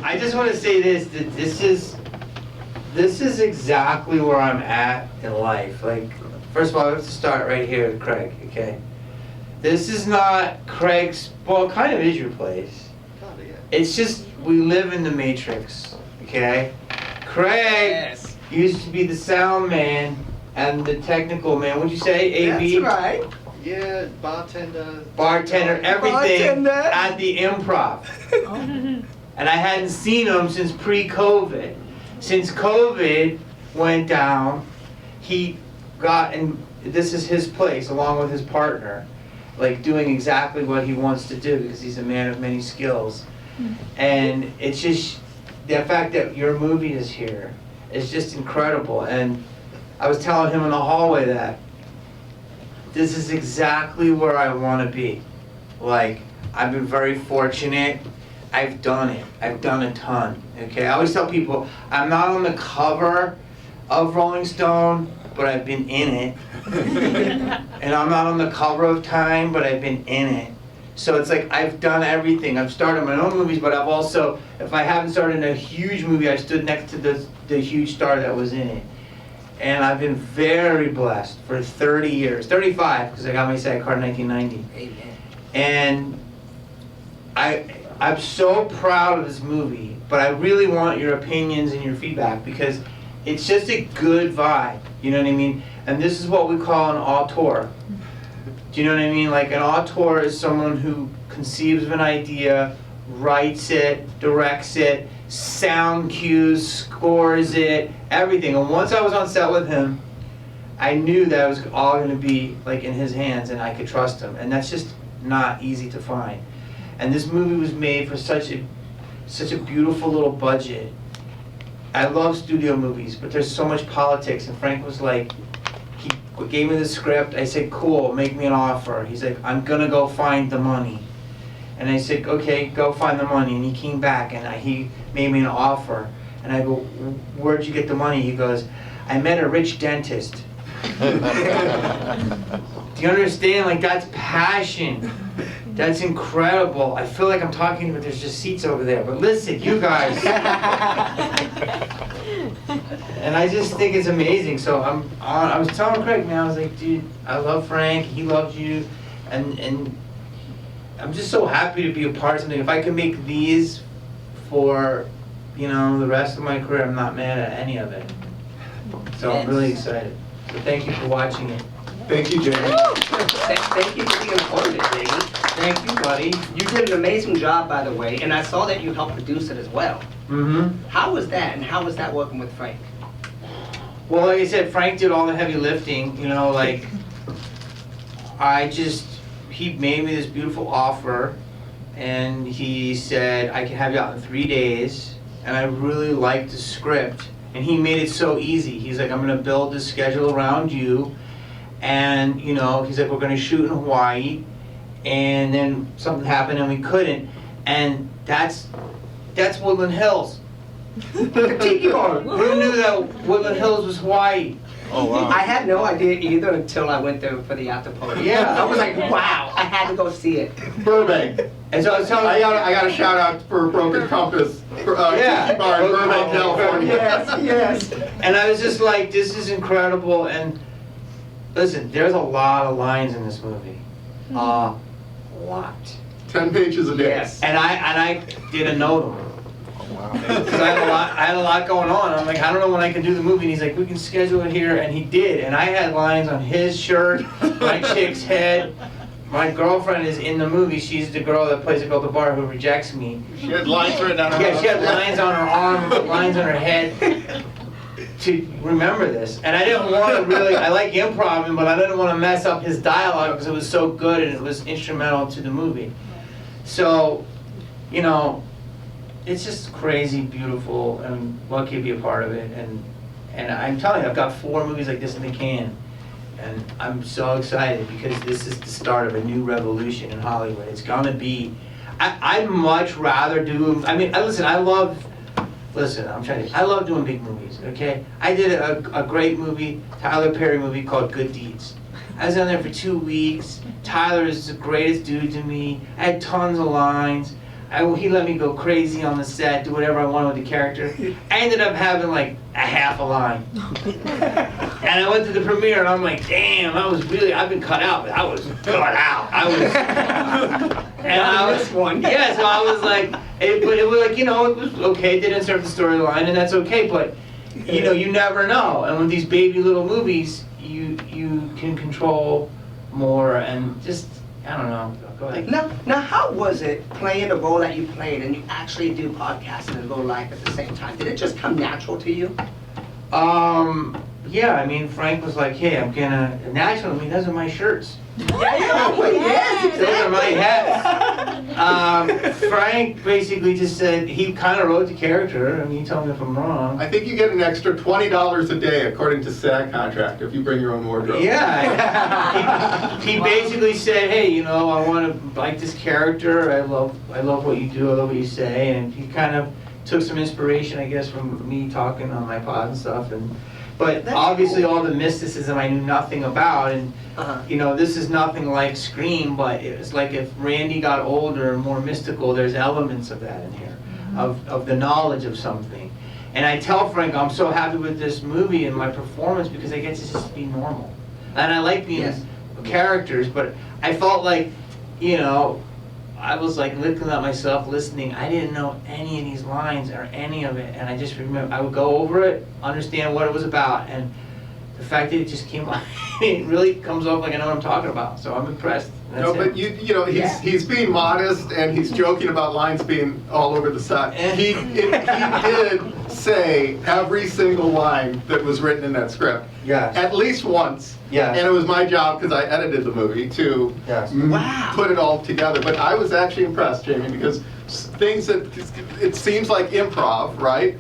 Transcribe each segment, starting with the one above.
I just want to say this, that this is exactly where I'm at in life. Like, first of all, I have to start right here with Craig, okay? This is not Craig's, well, it kind of is your place. It's just, we live in the Matrix, okay? Craig used to be the sound man and the technical man. What'd you say, AB? That's right. Yeah, bartender. Bartender, everything Bartender. at the Improv. And I hadn't seen him since pre-COVID. Since COVID went down, he got, and this is his place along with his partner, like doing exactly what he wants to do because he's a man of many skills. And it's just, the fact that your movie is here is just incredible. And I was telling him in the hallway that this is exactly where I want to be. Like, I've been very fortunate. I've done it. I've done a ton. Okay, I always tell people I'm not on the cover of Rolling Stone, but I've been in it. And I'm not on the cover of Time, but I've been in it. So it's like I've done everything. I've started my own movies, but I've also, if I haven't started a huge movie, I stood next to the huge star that was in it. And I've been very blessed for 30 years, 35, because I got my SAG card in 1990. Amen. And I'm so proud of this movie, but I really want your opinions and your feedback because it's just a good vibe, you know what I mean? And this is what we call an auteur. Do you know what I mean? Like an auteur is someone who conceives of an idea, writes it, directs it, sound cues, scores it, everything. And once I was on set with him, I knew that it was all going to be like in his hands and I could trust him. And that's just not easy to find. And this movie was made for such a beautiful little budget. I love studio movies, but there's so much politics. And Frank was like, he gave me the script. I said, cool, make me an offer. He's like, I'm gonna go find the money. And I said, okay, go find the money. And he came back and he made me an offer. And I go, where'd you get the money? He goes, I met a rich dentist. Do you understand? Like, that's passion. That's incredible. I feel like I'm talking, but there's just seats over there. But listen, you guys. And I just think it's amazing. So I was telling Craig, man, I was like, dude, I love Frank. He loves you. And I'm just so happy to be a part of something. If I can make these for, you know, the rest of my career, I'm not mad at any of it. So I'm really excited. So thank you for watching it. Thank you, Jamie. Thank you for being part of it, Jamie. Thank you, buddy. You did an amazing job, by the way, and I saw that you helped produce it as well. Mm-hmm. How was that, and how was that working with Frank? Well, like I said, Frank did all the heavy lifting, you know, like, he made me this beautiful offer, and he said, I can have you out in 3 days, and I really liked the script, and he made it so easy. He's like, I'm gonna build this schedule around you, and, you know, he's like, we're gonna shoot in Hawaii, and then something happened and we couldn't, and that's Woodland Hills. The Tiki Bar. Who knew that Woodland Hills was Hawaii? Oh, wow. I had no idea either until I went there for the after party. Yeah. I was like, wow, I had to go see it. Burbank. And so I was telling I got a shout out for Broken Compass, Yeah. Tiki Bar in Burbank, California. Yes. and I was just like, this is incredible. And listen, there's a lot of lines in this movie. A lot. 10 pages a day. Yes. And I didn't know them. Wow. Because I had a lot going on. I'm like, I don't know when I can do the movie. And he's like, we can schedule it here. And he did. And I had lines on his shirt, my chick's head. My girlfriend is in the movie. She's the girl that plays the girl at the bar who rejects me. She had lines written on her. Yeah, she had lines on her arm, lines on her head to remember this. And I didn't want to really, I like improv, but I didn't want to mess up his dialogue because it was so good and it was instrumental to the movie. So, you know, it's just crazy, beautiful, and lucky to be a part of it. And I'm telling you, I've got 4 movies like this in the can. And I'm so excited because this is the start of a new revolution in Hollywood. It's gonna be, I'd much rather do, I mean, I love doing big movies, okay? I did a great movie, Tyler Perry movie called Good Deeds. I was on there for 2 weeks. Tyler is the greatest dude to me. I had tons of lines. he let me go crazy on the set, do whatever I wanted with the character. I ended up having like a half a line. And I went to the premiere and I'm like, damn, I've been cut out, but I was cut out. Yeah, so I was like, but it was like, it was okay, it didn't serve the storyline, and that's okay, but, you never know. And with these baby little movies, you can control more and just, I don't know. Go ahead. Now, how was it playing the role that you played and you actually do podcasting and real life at the same time? Did it just come natural to you? Yeah, I mean, Frank was like, hey, I'm gonna, naturally, I mean, those are my shirts. Yes, Those are my hats. Frank basically just said, he kind of wrote the character, I mean, you tell me if I'm wrong. I think you get an extra $20 a day according to SAG contract if you bring your own wardrobe. Yeah, he basically said, hey, I want to like this character, I love what you do, I love what you say, and he kind of took some inspiration, I guess, from me talking on my pod and stuff, but That's obviously cool. all the mysticism I knew nothing about, and this is nothing like Scream, but it was like if Randy got older and more mystical, there's elements of that in here, of the knowledge of something. And I tell Frank, I'm so happy with this movie and my performance because I get to just be normal. And I like being characters, but I felt like, I was like looking at myself, listening. I didn't know any of these lines or any of it, and I just remember I would go over it, understand what it was about, and the fact that it just came out, it really comes off like I know what I'm talking about. So I'm impressed. No, but he's being modest and he's joking about lines being all over the set. He did say every single line that was written in that script. Yes. At least once. Yes. And it was my job, because I edited the movie, to Wow. put it all together. But I was actually impressed, Jamie, because things that, it seems like improv, right?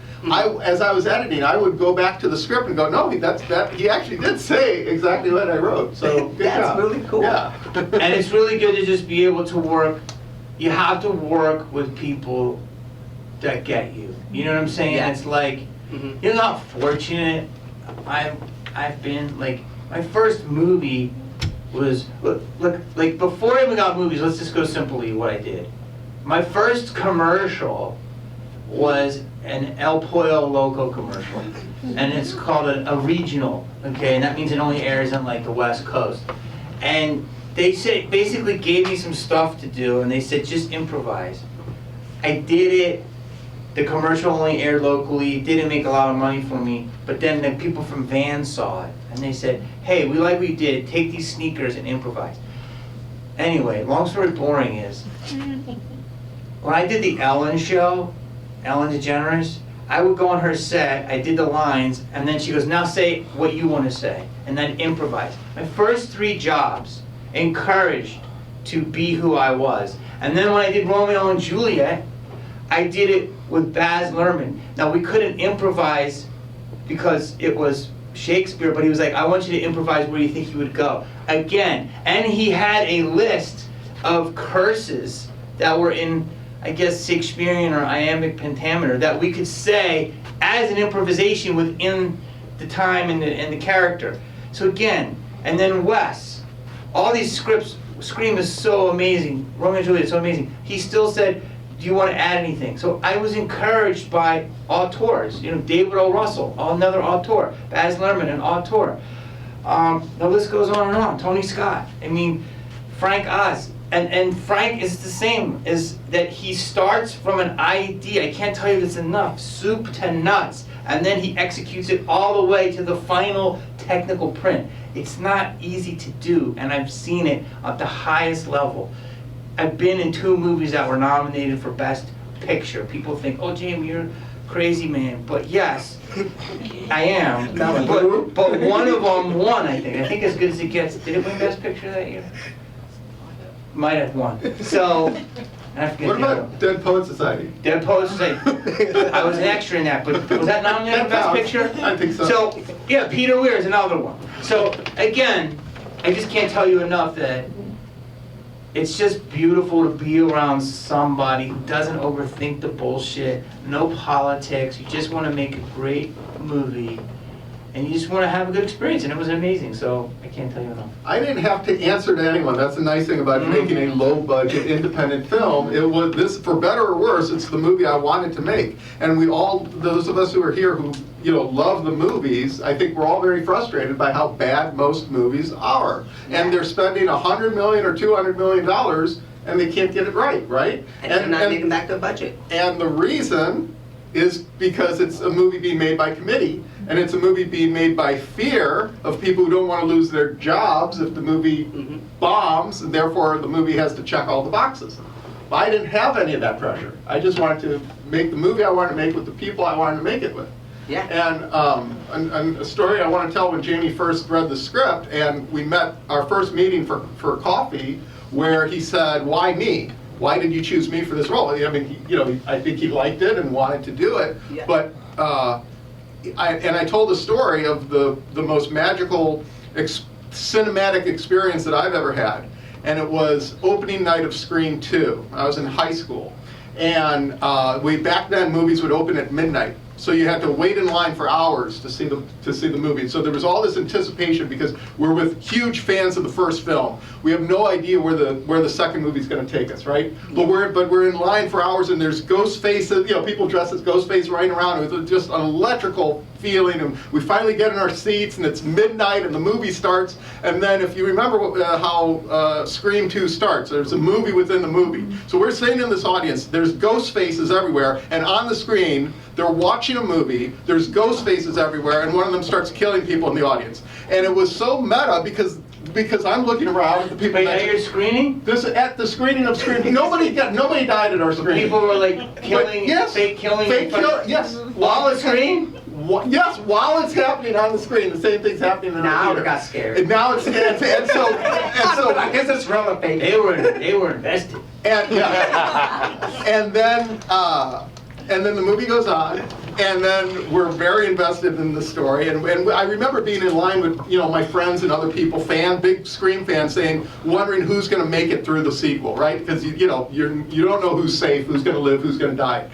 As I was editing, I would go back to the script and go, no, he actually did say exactly what I wrote. So good That's job. really cool. Yeah. And it's really good to just be able to work. You have to work with people that get you. You know what I'm saying? Yeah. It's like, you're not fortunate. I've been, like, my first movie was, look, like before I even got movies, let's just go simply what I did. My first commercial was an El Pollo Loco commercial, and it's called a regional, okay, and that means it only airs on like the West Coast. And they said, basically gave me some stuff to do, and they said just improvise. I did it. The commercial only aired locally, didn't make a lot of money for me, but then the people from Vans saw it, and they said, hey, we like what you did, take these sneakers and improvise. Anyway, long story boring is, when I did the Ellen show, Ellen DeGeneres, I would go on her set, I did the lines, and then she goes, now say what you want to say, and then improvise. My first 3 jobs encouraged to be who I was. And then when I did Romeo and Juliet, I did it with Baz Luhrmann. Now we couldn't improvise because it was Shakespeare, but he was like, I want you to improvise where you think you would go. Again, and he had a list of curses that were in, I guess, Shakespearean or iambic pentameter that we could say as an improvisation within the time and the character. So again, and then Wes, all these scripts, Scream is so amazing, Romeo and Juliet is so amazing. He still said, do you want to add anything? So I was encouraged by auteurs, David O. Russell, another auteur, Baz Luhrmann, an auteur. The list goes on and on, Tony Scott, I mean, Frank Oz. And Frank is the same, is that he starts from an idea, I can't tell you this enough, soup to nuts, and then he executes it all the way to the final technical print. It's not easy to do, and I've seen it at the highest level. I've been in 2 movies that were nominated for Best Picture. People think, oh, Jamie, you're a crazy man. But yes, I am. But one of them won, I think. I think as good as it gets. Did it win Best Picture that year? Might have won. So, I forget. What about Dead Poet Society? Dead Poet Society. I was an extra in that, but was that nominated for Best Picture? I think so. So, yeah, Peter Weir is another one. So, again, I just can't tell you enough that it's just beautiful to be around somebody who doesn't overthink the bullshit, no politics, you just want to make a great movie and you just want to have a good experience, and it was amazing. So I can't tell you enough. I didn't have to answer to anyone. That's the nice thing about making a low-budget independent film. It was this, for better or worse, it's the movie I wanted to make. And we all, those of us who are here who love the movies, I think we're all very frustrated by how bad most movies are. And they're spending $100 million or $200 million, and they can't get it right? And they're not making back their budget. And the reason is because it's a movie being made by committee, and it's a movie being made by fear of people who don't want to lose their jobs if the movie bombs, and therefore the movie has to check all the boxes. But I didn't have any of that pressure. I just wanted to make the movie I wanted to make with the people I wanted to make it with. Yeah. And a story I want to tell when Jamie first read the script, and we met our first meeting for coffee, where he said, "Why me? Why did you choose me for this role?" I mean, I think he liked it and wanted to do it. Yeah. But I told a story of the most magical cinematic experience that I've ever had, and it was opening night of Scream 2. I was in high school, and back then movies would open at midnight. So you had to wait in line for hours to see the movie. So there was all this anticipation because we're with huge fans of the first film. We have no idea where the second movie's going to take us, right? But we're in line for hours, and there's ghost faces, people dressed as Ghostface running around. It was just an electrical feeling, and we finally get in our seats, and it's midnight, and the movie starts. And then, if you remember how Scream 2 starts, there's a movie within the movie. So we're sitting in this audience. There's ghost faces everywhere, and on the screen, they're watching a movie. There's ghost faces everywhere, and one of them starts killing people in the audience. And it was so meta because I'm looking around at the people. But at your screening? At the screening of Scream, nobody died at our screening. People were like killing, fake killing. Yes. While it's screening? Yes, while it's happening on the screen, the same thing's happening in Now our we theater. got scared. And now it's and so I guess it's relevant. They were invested. and then the movie goes on, and then we're very invested in the story. And I remember being in line with my friends and other people, big Scream fans, wondering who's going to make it through the sequel, right? Because you don't know who's safe, who's going to live, who's going to die.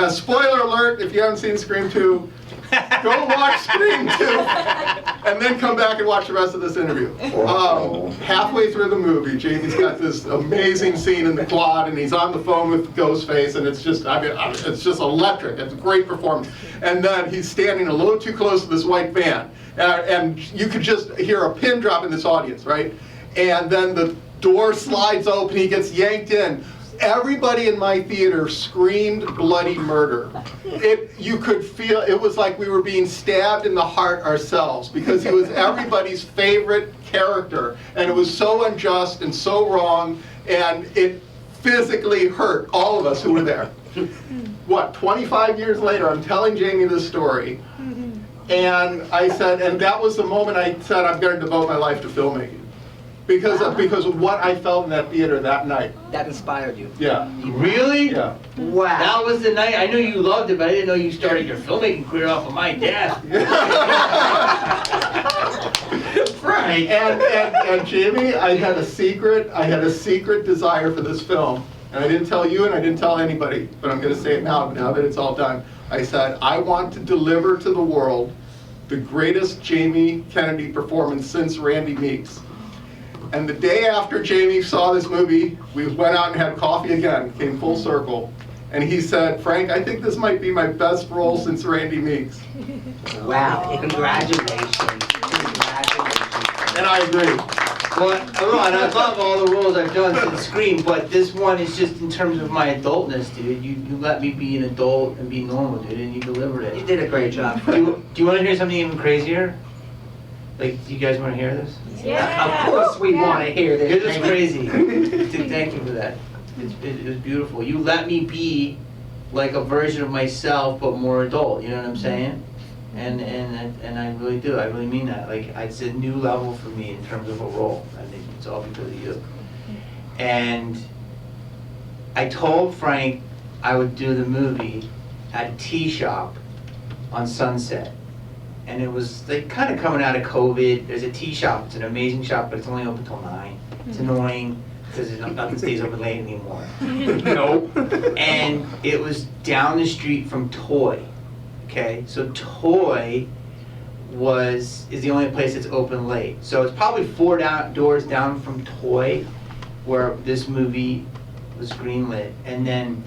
Spoiler alert, if you haven't seen Scream 2, go watch Scream 2, and then come back and watch the rest of this interview. Halfway through the movie, Jamie's got this amazing scene in the quad, and he's on the phone with Ghostface, and it's just electric. It's a great performance. And then he's standing a little too close to this white van, and you could just hear a pin drop in this audience, right? And then the door slides open, he gets yanked in. Everybody in my theater screamed bloody murder. You could feel, it was like we were being stabbed in the heart ourselves, because he was everybody's favorite character, and it was so unjust and so wrong, and it physically hurt all of us who were there. 25 years later, I'm telling Jamie this story, and I said, and that was the moment I said, I'm going to devote my life to filmmaking. Because of what I felt in that theater that night. That inspired you. Yeah. Really? Yeah. Wow. That was the night. I knew you loved it, but I didn't know you started your filmmaking career off of my desk. Right. And Jamie, I had a secret desire for this film. And I didn't tell you and I didn't tell anybody, but I'm going to say it now that it's all done. I said, I want to deliver to the world the greatest Jamie Kennedy performance since Randy Meeks. And the day after Jamie saw this movie, we went out and had coffee again, came full circle. And he said, Frank, I think this might be my best role since Randy Meeks. Wow, congratulations. And I agree. Well, Ron, I love all the roles I've done since Scream, but this one is just in terms of my adultness, dude. You let me be an adult and be normal, dude, and you delivered it. You did a great job. Do you want to hear something even crazier? Like, do you guys want to hear this? Yeah. Of course we want to hear this. You're just crazy. Dude, thank you for that. It was beautiful. You let me be like a version of myself, but more adult. You know what I'm saying? And I really do. I really mean that. Like, it's a new level for me in terms of a role. I think it's all because of you. And I told Frank I would do the movie at a tea shop on Sunset. And it was like kind of coming out of COVID. There's a tea shop. It's an amazing shop, but it's only open till 9. It's annoying because nothing stays open late anymore. Nope. And it was down the street from Toy. Okay, so Toy is the only place that's open late. So it's probably doors down from Toy, where this movie was greenlit. And then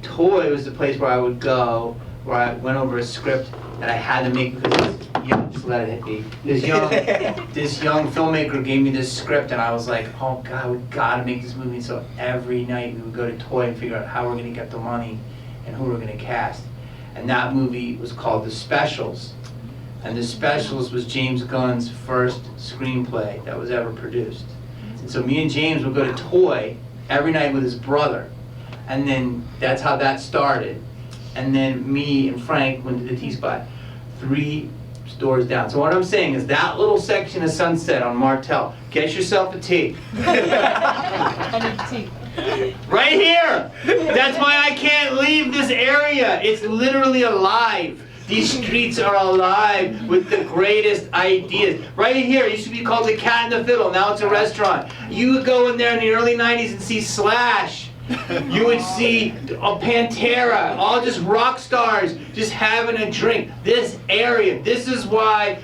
Toy was the place where I would go, where I went over a script that I had to make because just let it be. This young filmmaker gave me this script, and I was like, oh God, we gotta make this movie. So every night we would go to Toy and figure out how we're gonna get the money and who we're gonna cast. And that movie was called The Specials. And The Specials was James Gunn's first screenplay that was ever produced. And so me and James would go to Toy every night with his brother. And then that's how that started. And then me and Frank went to the T-Spot 3 stores down. So what I'm saying is that little section of Sunset on Martel, get yourself a tape. Right here! That's why I can't leave this area. It's literally alive. These streets are alive with the greatest ideas. Right here, it used to be called the Cat and the Fiddle. Now it's a restaurant. You would go in there in the early 90s and see Slash. You would see a Pantera, all just rock stars just having a drink. This area, this is why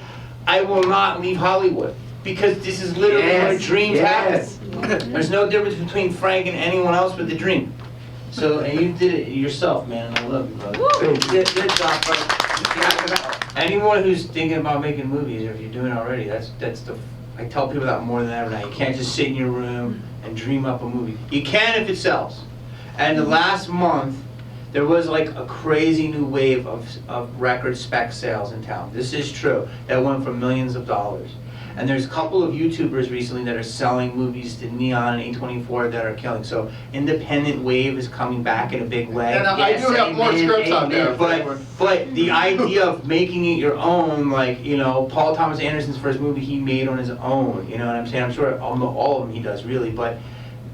I will not leave Hollywood. Because this is literally where dreams happen. There's no difference between Frank and anyone else with the dream. So, and you did it yourself, man. I love you, brother. Good job, brother. Anyone who's thinking about making movies, or if you're doing it already, that's the. I tell people that more than ever now. You can't just sit in your room and dream up a movie. You can if it sells. And the last month, there was like a crazy new wave of record spec sales in town. This is true. That went for millions of dollars. And there's a couple of YouTubers recently that are selling movies to Neon and A24 that are killing. So independent wave is coming back in a big way. And I do have more scripts out there. But the idea of making it your own, like, you know, Paul Thomas Anderson's first movie he made on his own, you know what I'm saying? I'm sure all of them he does really, but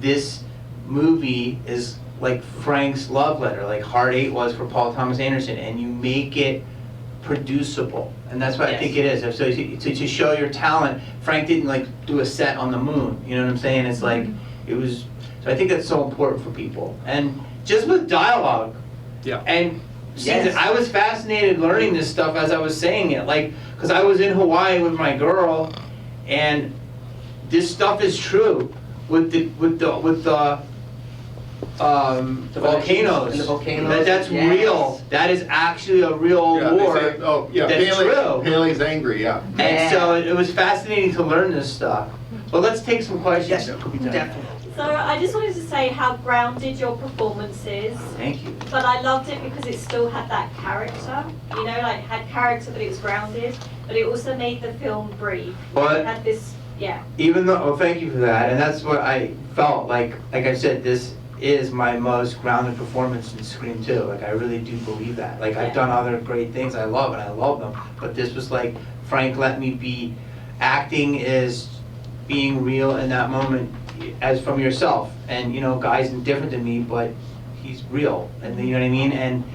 this movie is like Frank's love letter, like Hard 8 was for Paul Thomas Anderson, and you make it producible. And that's what I think it is. So to show your talent, Frank didn't like do a set on the moon, you know what I'm saying? It's like, it was, so I think that's so important for people. And just with dialogue, and I was fascinated learning this stuff as I was saying it, like, because I was in Hawaii with my girl, and this stuff is true with the volcanoes. And the volcanoes. That's real. That is actually a real war. That's true. Haley's angry, And so it was fascinating to learn this stuff. But let's take some questions. Yes, definitely. So I just wanted to say how grounded your performance is. Thank you. But I loved it because it still had that character. You know, like had character, but it was grounded. But it also made the film breathe. But it had this, even though, thank you for that. And that's what I felt like I said, this is my most grounded performance in Scream 2. Like, I really do believe that. Like, I've done other great things I love, and I love them. But this was like, Frank let me be, acting is being real in that moment as from yourself. And, you know, Guy's different than me, but he's real. And you know what I mean? And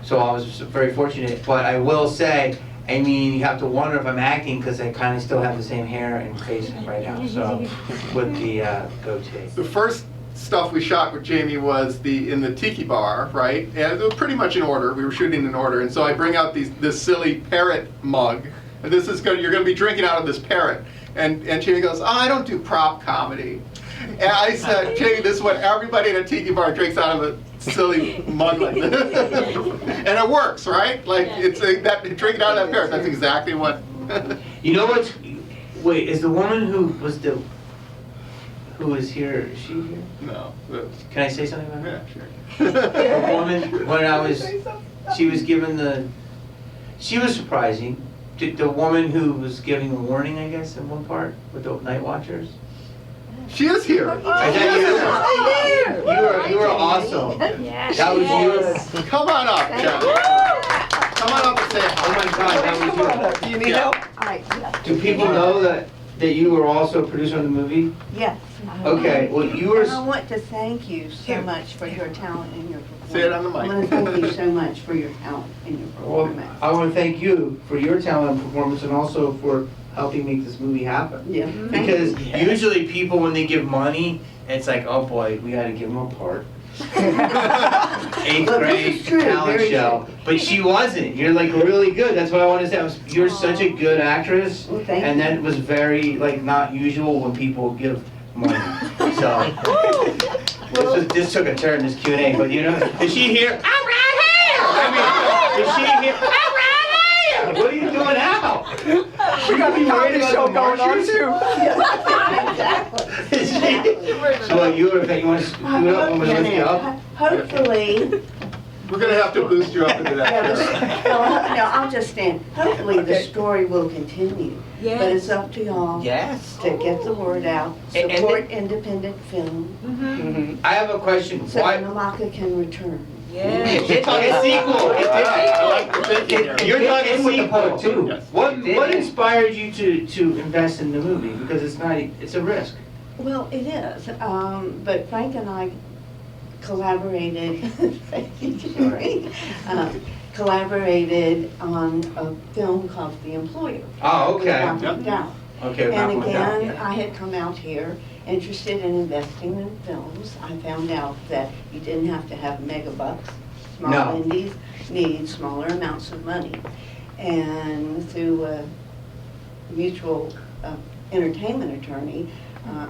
so I was very fortunate. But I will say, I mean, you have to wonder if I'm acting because I kind of still have the same hair and face right now. So, with the goatee. The first stuff we shot with Jamie was in the tiki bar, right? And it was pretty much in order. We were shooting in order, and so I bring out this silly parrot mug, and this is you're going to be drinking out of this parrot. And Jamie goes, "Oh, I don't do prop comedy." And I said, "Jamie, this is what everybody in a tiki bar drinks out of a silly mug like this," and it works, right? Like it's that drinking out of that parrot. That's exactly what. You know what's? Wait, is the woman who was here, is she here? No. Can I say something about her? Yeah, sure. The woman, when she was given she was surprising. The woman who was giving a warning, I guess, in one part with the Night Watchers. She is here. You were awesome. That was you. Come on up, Jeff. Come on up and say hi. Oh my God, that was you. Do you need help? Do people know that you were also a producer on the movie? Yes. Okay, well, you were. And I want to thank you so much for your talent and your performance. Say it on the mic. I want to thank you so much for your talent and your Well, performance. I want to thank you for your talent and performance, and also for helping make this movie happen. Yeah. Because usually people, when they give money, it's like, oh boy, we got to give them a part. 8th But this grade is true, talent very show. But she wasn't. You're like really good. That's what I wanted to say. You're such a good actress. Well, thank And you. that was very like not usual when people give money. So this took a turn, this Q&A. But you know, is she here? I'm right here. I mean, is she here? I'm right here. What are you doing now? We got the comedy show going on too. Is she? So you were you want to scoot up? Want me to lift you up? Hopefully, We're gonna have to boost you up into yeah, that. no, I'll just stand. Hopefully, the story will continue. But it's up to y'all Yes. to get the word out, And- support independent film, Mm-hmm. I have a question. so Why? Namaka can return. You're talking sequel. I like the thinking there. You're talking with the sequel poet, too. Yes. What inspired you to invest in the movie? Because it's a risk. Well, it is, but Frank and I collaborated, thank you, Jerry, collaborated on a film called The Employer. Oh, okay. With Malcolm McDowell. Okay, And Malcolm McDowell, again, yeah. I had come out here interested in investing in films. I found out that you didn't have to have mega bucks. Small No. indies need smaller amounts of money. And through a mutual entertainment attorney,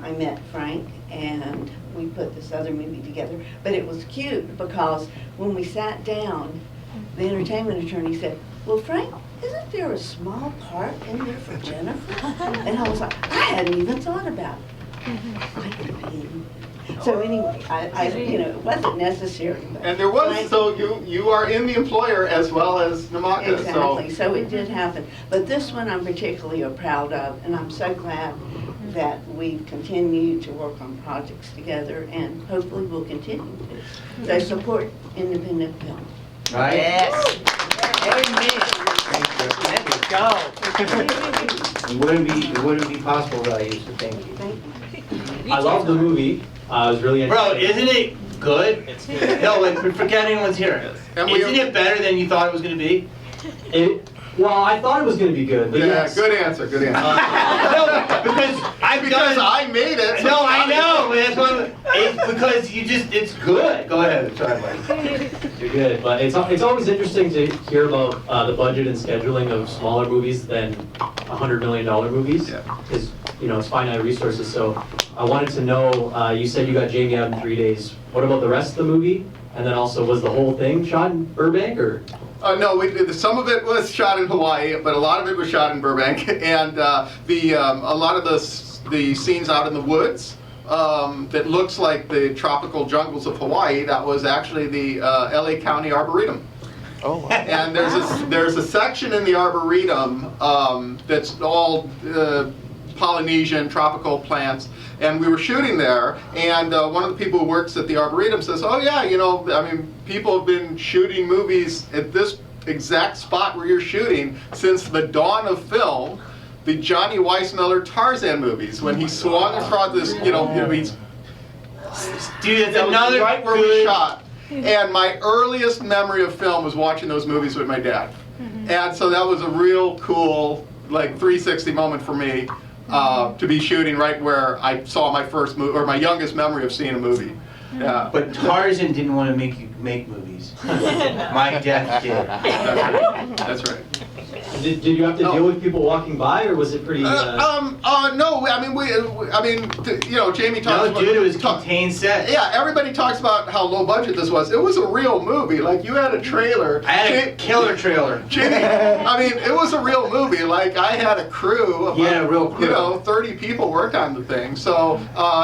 I met Frank and we put this other movie together. But it was cute because when we sat down, the entertainment attorney said, "Well, Frank, isn't there a small part in there for Jennifer?" And I was like, I hadn't even thought about it. I could be in it. So anyway, I it wasn't necessary. But And there was, Frank- so you are in The Employer as well as Namaka, Exactly, so. so it did happen. But this one I'm particularly proud of, and I'm so glad that we've continued to work on projects together, and hopefully we'll continue to. So support independent film. Right? Yes. It wouldn't be possible without you, so thank you. Thank you. I love the movie. I was really Bro, entertained. isn't it good? It's good. No, like, forget anyone's here. And we- Isn't it better than you thought it was gonna be? Well, I thought it was going to be good, but Yeah, yes. good answer, good answer. No, because I've Because done. I made it. so No, I it's know, not- but that's what, it's because it's good. Go ahead, sorry, Mike. You're good, but it's always interesting to hear about the budget and scheduling of smaller movies than $100 million movies. Yeah. Because, it's finite resources, so I wanted to know, you said you got Jamie out in 3 days. What about the rest of the movie? And then also, was the whole thing shot in Burbank, or? No, some of it was shot in Hawaii, but a lot of it was shot in Burbank, and a lot of the scenes out in the woods that looks like the tropical jungles of Hawaii. That was actually the LA County Arboretum. Oh, wow. And there's a section in the Arboretum that's all Polynesian tropical plants. And we were shooting there, and one of the people who works at the Arboretum says, "Oh yeah, people have been shooting movies at this exact spot where you're shooting since the dawn of film, the Johnny Weissmuller Tarzan movies, when he swung across this, he's Dude, it's that was another right where we good. shot." And my earliest memory of film was watching those movies with my dad. And so that was a real cool, 360 moment for me. To be shooting right where I saw my first movie, or my youngest memory of seeing a movie. Yeah. But Tarzan didn't want to make you make movies. My dad did. That's right. Did you have to deal with people walking by, or was it pretty? No, Jamie talks No, about. dude, it was contained set. Yeah, everybody talks about how low budget this was. It was a real movie. You had a trailer. I had a killer trailer. Jamie, it was a real movie. I had a crew of, Yeah, a real crew. 30 people worked on the thing. So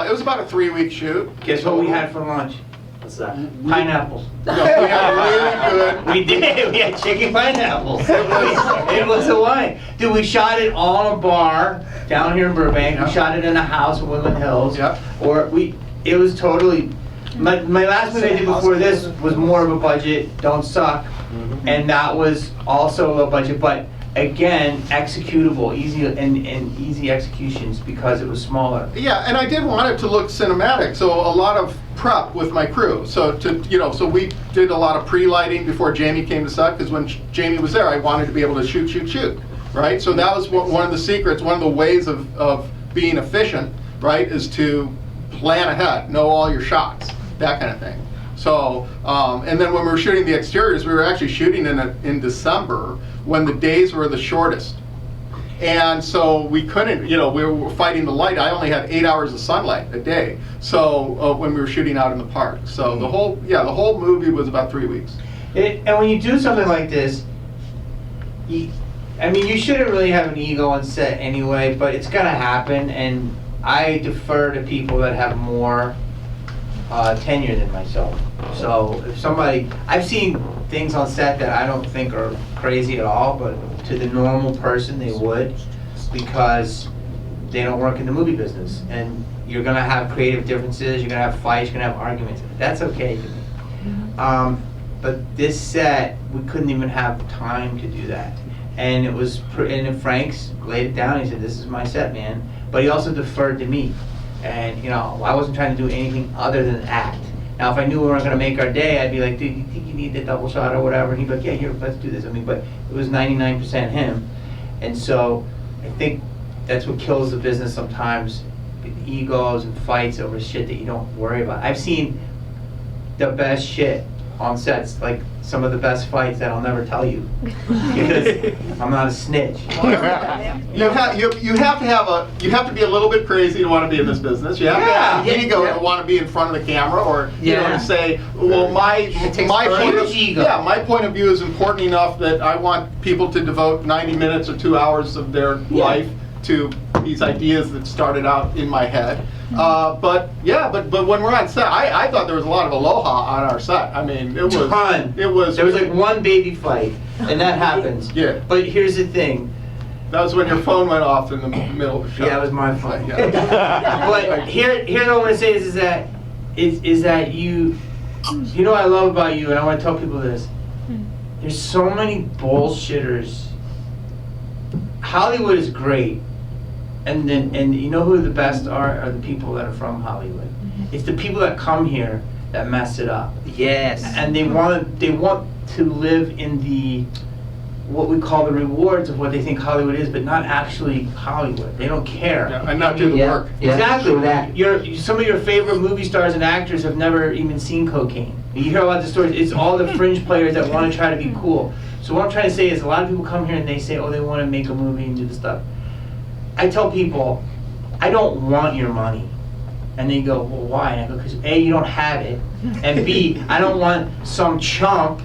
it was about a 3-week shoot. Guess what we had for lunch? What's that? Pineapples. No, we had really good. We did. We had chicken pineapples. It was Hawaiian. Dude, we shot it on a bar down here in Burbank. We shot it in a house in Woodland Hills. Yeah. It was totally. My last movie I did before this was more of a budget. Don't Suck, and that was also a low budget, but again executable, easy and easy executions because it was smaller. Yeah, and I did want it to look cinematic, so a lot of prep with my crew. So so we did a lot of pre-lighting before Jamie came to set, because when Jamie was there, I wanted to be able to shoot, right? So that was one of the secrets, one of the ways of being efficient, right, is to plan ahead, know all your shots, that kind of thing. So, and then when we were shooting the exteriors, we were actually shooting in December when the days were the shortest. And so we couldn't, you know, we were fighting the light. I only had 8 hours of sunlight a day. So when we were shooting out in the park. So the whole movie was about 3 weeks. And when you do something like this, you shouldn't really have an ego on set anyway, but it's gonna happen, and I defer to people that have more tenure than myself. So if somebody, I've seen things on set that I don't think are crazy at all, but to the normal person they would, because they don't work in the movie business. And you're gonna have creative differences, you're gonna have fights, you're gonna have arguments. That's okay to me. But this set, we couldn't even have time to do that. And it was, and Frank's laid it down, he said, this is my set, man. But he also deferred to me. And, you know, I wasn't trying to do anything other than act. Now, if I knew we weren't gonna make our day, I'd be like, dude, you think you need the double shot or whatever? And he'd be like, yeah, here, let's do this. I mean, but it was 99% him. And so, I think that's what kills the business sometimes, egos and fights over shit that you don't worry about. I've seen the best shit on sets, like some of the best fights that I'll never tell you, because I'm not a snitch. You have to be a little bit crazy to want to be in this business. You have to have an ego to want to be in front of the camera, or you know, to say, well, my point of view is important enough that I want people to devote 90 minutes or 2 hours of their life to these ideas that started out in my head. But when we're on set, I thought there was a lot of aloha on our set. I mean, there was like one baby fight, and that happens. Yeah. But here's the thing. That was when your phone went off in the middle of the shot. Yeah, it was my fault. But here what I want to say is that you know what I love about you, and I want to tell people this. There's so many bullshitters. Hollywood is great. And you know who the best are the people that are from Hollywood. It's the people that come here that mess it up. Yes. And they want to live in the what we call the rewards of what they think Hollywood is, but not actually Hollywood. They don't care. Yeah, and not do the work. Exactly. Some of your favorite movie stars and actors have never even seen cocaine. You hear a lot of the stories. It's all the fringe players that want to try to be cool. So what I'm trying to say is a lot of people come here and they say, oh, they want to make a movie and do this stuff. I tell people, I don't want your money. And they go, well, why? And I go, because A, you don't have it, and B, I don't want some chump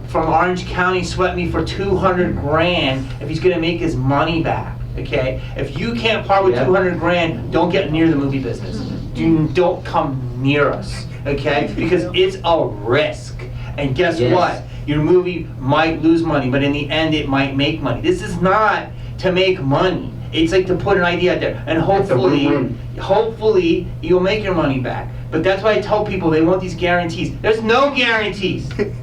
from Orange County sweat me for 200 grand if he's gonna make his money back, okay? If you can't part with 200 grand, don't get near the movie business. Don't come near us, okay? Because it's a risk. And guess what? Your movie might lose money, but in the end, it might make money. This is not to make money. It's like to put an idea out there, and hopefully you'll make your money back. But that's why I tell people they want these guarantees. There's no guarantees. Do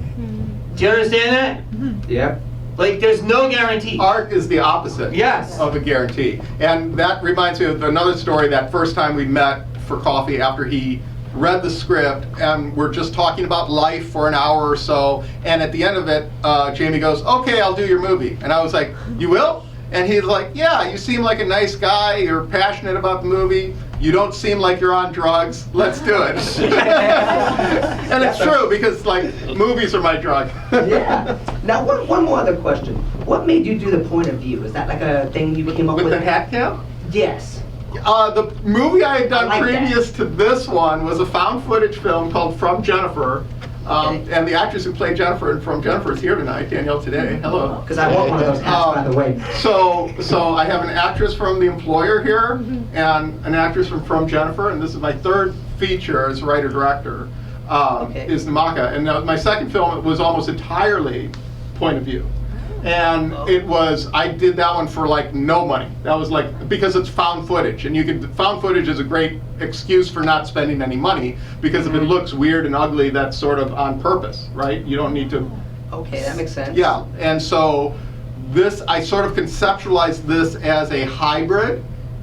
you understand that? Yep. Like there's no guarantee. Art is the opposite of a guarantee. And that reminds me of another story, that first time we met for coffee after he read the script, and we're just talking about life for an hour or so, and at the end of it, Jamie goes, okay, I'll do your movie. And I was like, you will? And he's like, yeah, you seem like a nice guy, you're passionate about the movie, you don't seem like you're on drugs, let's do it. And it's true, because like, movies are my drug. Yeah. Now, one more other question. What made you do the point of view? Is that like a thing you came up with? With the hat cam? Yes. The movie I had done like previous to this one was a found footage film called From Jennifer. And the actress who played Jennifer and From Jennifer is here tonight, Danielle Today. Hello. Because I want one of those hats, by the way. So I have an actress from The Employer here, and an actress from Jennifer, and this is my third feature as writer-director, is Namaka. And my second film, it was almost entirely point of view. And I did that one for like no money. That was like, because it's found footage, and found footage is a great excuse for not spending any money, because if it looks weird and ugly, that's sort of on purpose, right? You don't need to. Okay, that makes sense. Yeah, and so I sort of conceptualized this as a hybrid,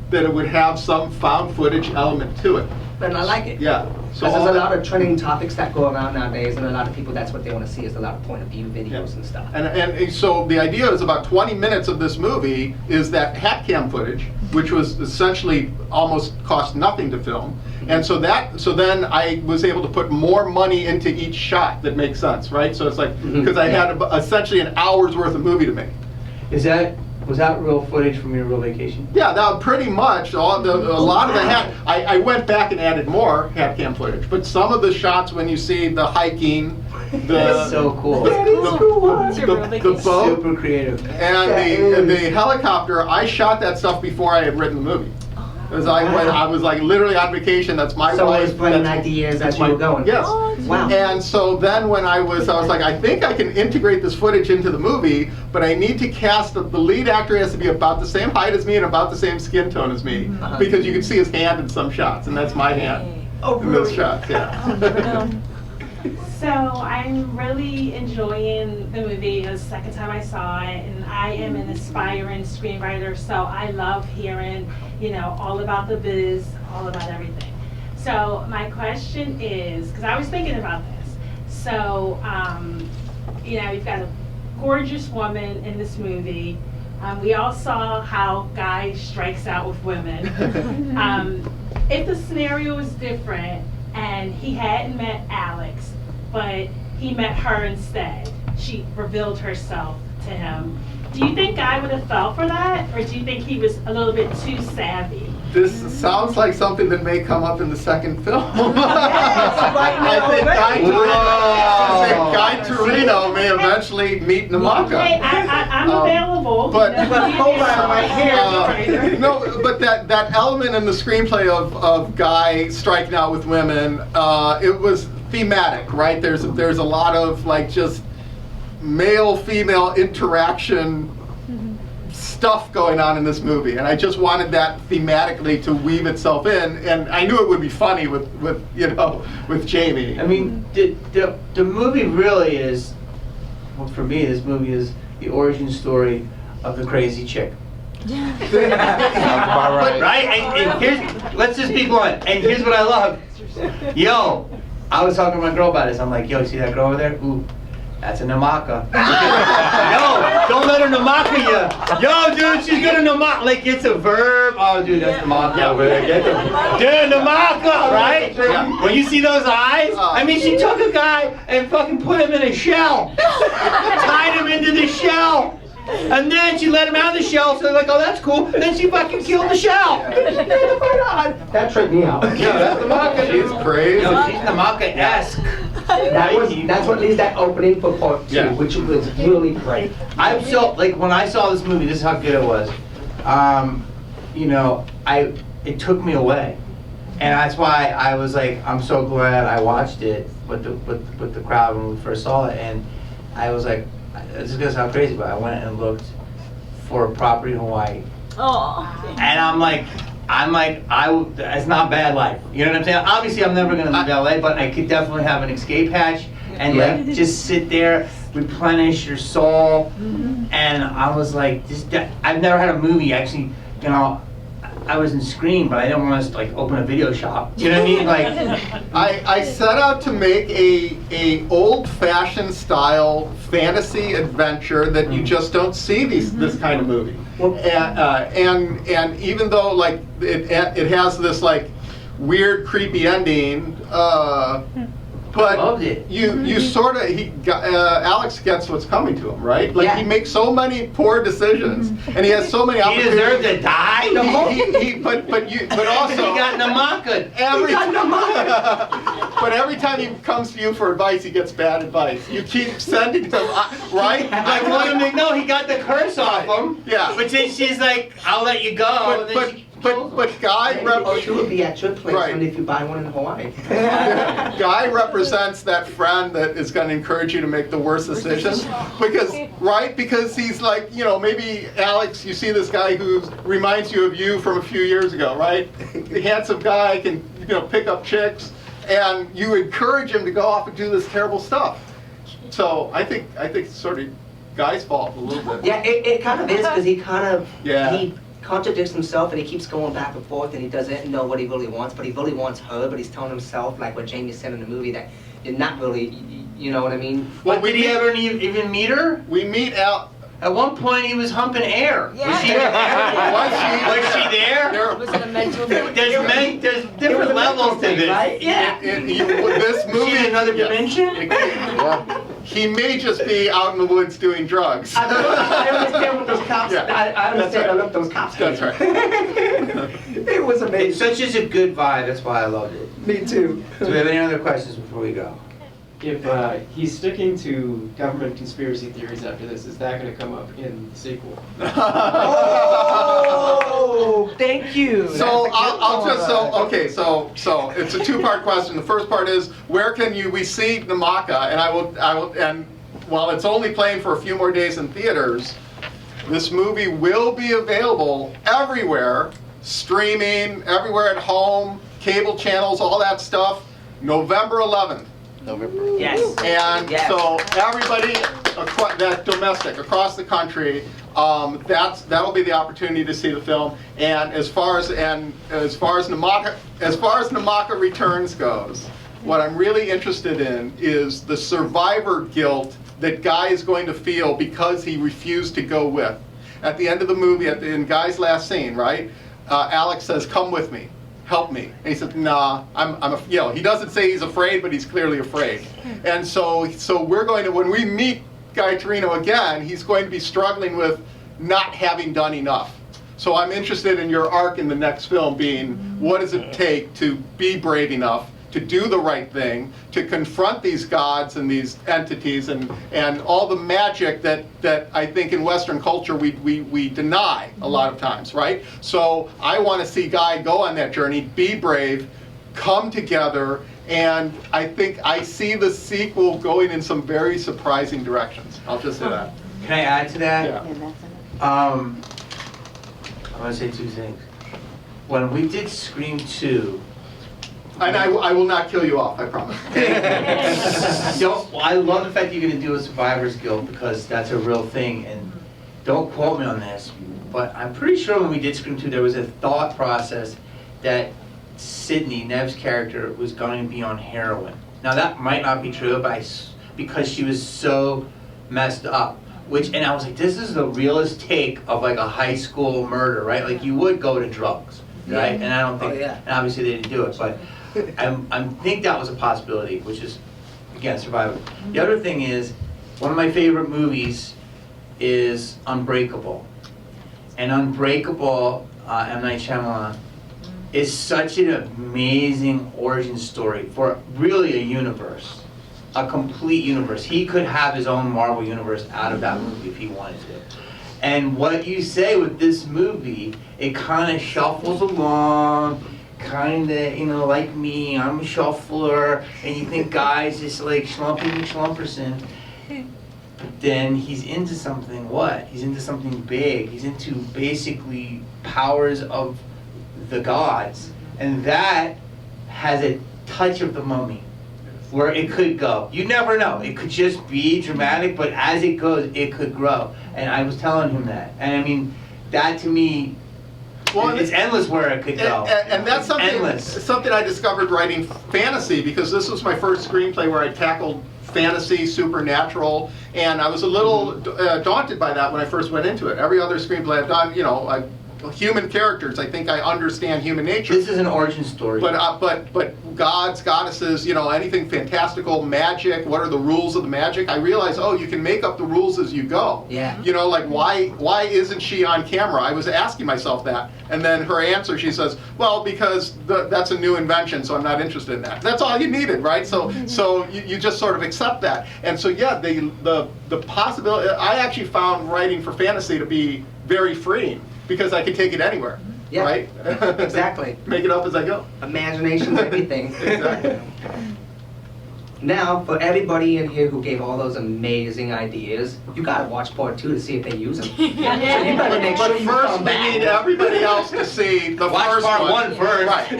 that it would have some found footage element to it. But I like it. Yeah. So there's a lot of trending topics that go around nowadays, and a lot of people, that's what they want to see, is a lot of point of view videos and stuff. And so the idea is about 20 minutes of this movie is that hat cam footage, which was essentially almost cost nothing to film, And so then I was able to put more money into each shot that makes sense, right? So it's like, because I had essentially an hour's worth of movie to make. Was that real footage from your real vacation? Yeah, that pretty much, a lot of the I went back and added more hat cam footage, but some of the shots when you see the hiking, That's so cool. the boat, Super creative. and the helicopter, I shot that stuff before I had written the movie. It was like when I was like literally on vacation. That's my Someone wife. was playing that's- ideas as you were going. Yes. Wow. And so then when I was like, I think I can integrate this footage into the movie, but I need to cast the lead actor has to be about the same height as me and about the same skin tone as me, because you can see his hand in some shots, and that's my hand in those shots. Yeah. So I'm really enjoying the movie. It was the second time I saw it, and I am an aspiring screenwriter, so I love hearing, all about the biz, all about everything. So my question is, because I was thinking about this, so, you've got a gorgeous woman in this movie. We all saw how Guy strikes out with women. If the scenario was different and he hadn't met Alex, but he met her instead, she revealed herself to him, do you think Guy would have fell for that? Or do you think he was a little bit too savvy? This sounds like something that may come up in the second film. right now I think already. Guy Torino may eventually meet Namaka. Hey, I'm available. but- But hold on right here. No, but that element in the screenplay of Guy striking out with women, it was thematic, right? There's a lot of like just male-female interaction stuff going on in this movie, and I just wanted that thematically to weave itself in, and I knew it would be funny with Jamie. I mean, the movie really is, well, for me, this movie is the origin story of the crazy chick. Right? And here's, let's just be blunt, and here's what I love. Yo, I was talking to my girl about this. I'm like, yo, see that girl over there? Ooh, that's a Namaka. Yo, don't let her Namaka you. Yo, dude, she's gonna Namaka. Like, it's a verb. Oh, dude, that's Namaka over there. Get them. Dude, Namaka, right? Yeah. When you see those eyes, I mean, she took a guy and fucking put him in a shell. Tied him into the shell. And then she let him out of the shell, so they're like, oh, that's cool. And then she fucking killed the shell. That tripped me out. Yeah, that's Namaka. She's crazy. Yo, she's Namaka-esque. That's what leaves that opening for part 2, Yeah. which was really great. I'm so, like, when I saw this movie, this is how good it was. It took me away. And that's why I was like, I'm so glad I watched it with the crowd when we first saw it. And I was like, this is gonna sound crazy, but I went and looked for a property in Hawaii. Oh. And I'm like, it's not bad life. You know what I'm saying? Obviously, I'm never gonna leave LA, but I could definitely have an escape hatch and like just sit there, replenish your soul. And I was like, I've never had a movie actually, I was in Scream, but I didn't want to like open a video shop. You know what I mean? Like, I set out to make a old-fashioned style fantasy adventure that you just don't see this kind of movie. And even though like it has this like weird, creepy ending, but loved it. you sort of Alex gets what's coming to him, right? Like Yeah. he makes so many poor decisions, and he has so many he opportunities. deserved to die. But also he got Namaka. But every time he comes to you for advice, he gets bad advice. You keep sending him, right? I want him to know he got the curse off him. Yeah. But then she's like, I'll let you go. And then she kills him. But Guy She would be at your place Right. if you buy one in Hawaii. Guy represents that friend that is going to encourage you to make the worst decisions. Because he's like, maybe Alex, you see this guy who reminds you of you from a few years ago, right? The handsome guy can, pick up chicks, and you encourage him to go off and do this terrible stuff. So I think it's sort of Guy's fault a little bit. Yeah, it kind of is, because he Yeah. he contradicts himself, and he keeps going back and forth, and he doesn't know what he really wants, but he really wants her, but he's telling himself, like what Jamie said in the movie, that you're not really, you know what I mean? But did he ever even meet her? We meet At one point, he was humping air. Yeah. Was she there? Was she? Was she there? Was it a mental thing? There's different levels to this. Right? Yeah. This movie. Is she in another dimension? He may just be out in the woods doing drugs. I understand what those cops. Yeah. I understand. I look those cops. That's right. It was It's amazing. such as a good vibe. That's why I loved it. Me too. Do we have any other questions before we go? If he's sticking to government conspiracy theories after this, is that going to come up in the sequel? Oh, thank you. So so it's a two-part question. The first part is where can we see Namaka? And while it's only playing for a few more days in theaters, this movie will be available everywhere, streaming, everywhere at home, cable channels, all that stuff, November 11th. Yes. And Yes. so everybody that domestic across the country, that'll be the opportunity to see the film. And as far as Namaka Returns goes, what I'm really interested in is the survivor guilt that Guy is going to feel because he refused to go with. At the end of the movie, in Guy's last scene, right? Alex says, "Come with me. Help me." And he said, "Nah, he doesn't say he's afraid, but he's clearly afraid." And so we're going to, when we meet Guy Torino again, he's going to be struggling with not having done enough. So I'm interested in your arc in the next film being, what does it take to be brave enough to do the right thing, to confront these gods and these entities and all the magic that I think in Western culture we deny a lot of times, right? So I want to see Guy go on that journey, be brave, come together, and I think I see the sequel going in some very surprising directions. I'll just say that. Can I add to that? Yeah. I want to say two things. When we did Scream 2, And I will not kill you off, I promise. I love the fact you're going to do a survivor's guilt because that's a real thing. And don't quote me on this, but I'm pretty sure when we did Scream 2, there was a thought process that Sydney, Nev's character, was going to be on heroin. Now that might not be true, but because she was so messed up. And I was like, this is the realest take of like a high school murder, right? Like you would go to drugs, right? And I don't think, and obviously they didn't do it, but I think that was a possibility, which is, again, survival. The other thing is, one of my favorite movies is Unbreakable. And Unbreakable, M. Night Shyamalan, is such an amazing origin story for really a universe, a complete universe. He could have his own Marvel universe out of that movie if he wanted to. And what you say with this movie, it kind of shuffles along, kind of, like me, I'm a shuffler, and you think Guy's just like Schlumperson. But then he's into something, what? He's into something big. He's into basically powers of the gods. And that has a touch of The Mummy, where it could go. You never know. It could just be dramatic, but as it goes, it could grow. And I was telling him that. And I mean, that to me, it's endless where it could go. And that's something I discovered writing fantasy, because this was my first screenplay where I tackled fantasy, supernatural, and I was a little daunted by that when I first went into it. Every other screenplay I've done, human characters, I think I understand human nature. This is an origin story. But gods, goddesses, anything fantastical, magic, what are the rules of the magic? I realized, you can make up the rules as you go. Yeah. Like why isn't she on camera? I was asking myself that. And then her answer, she says, well, because that's a new invention, so I'm not interested in that. That's all you needed, right? So you just sort of accept that. And so the possibility, I actually found writing for fantasy to be very freeing, because I could take it anywhere, right? Exactly. Make it up as I go. Imagination's everything. Exactly. Now, for everybody in here who gave all those amazing ideas, you gotta watch part 2 to see if they use them. So you better make sure But you first, come we back. need everybody else to see the Watch first part one. 1 first. Right.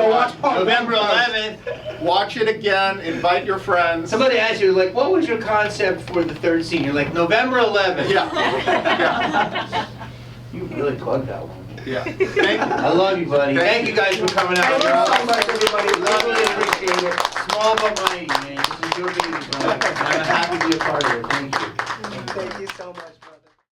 Watch part November 1 first. 11th. Watch it again. Invite your friends. Somebody asked you, like, what was your concept for the third scene? You're like, November 11th. Yeah. You really plugged that one. Yeah. Thank you. I love you, buddy. Thank you guys for coming out. Thank you so much, everybody. Really appreciate it. Small but mighty, man. This is your baby, bro. I'm happy to be a part of it. Thank you.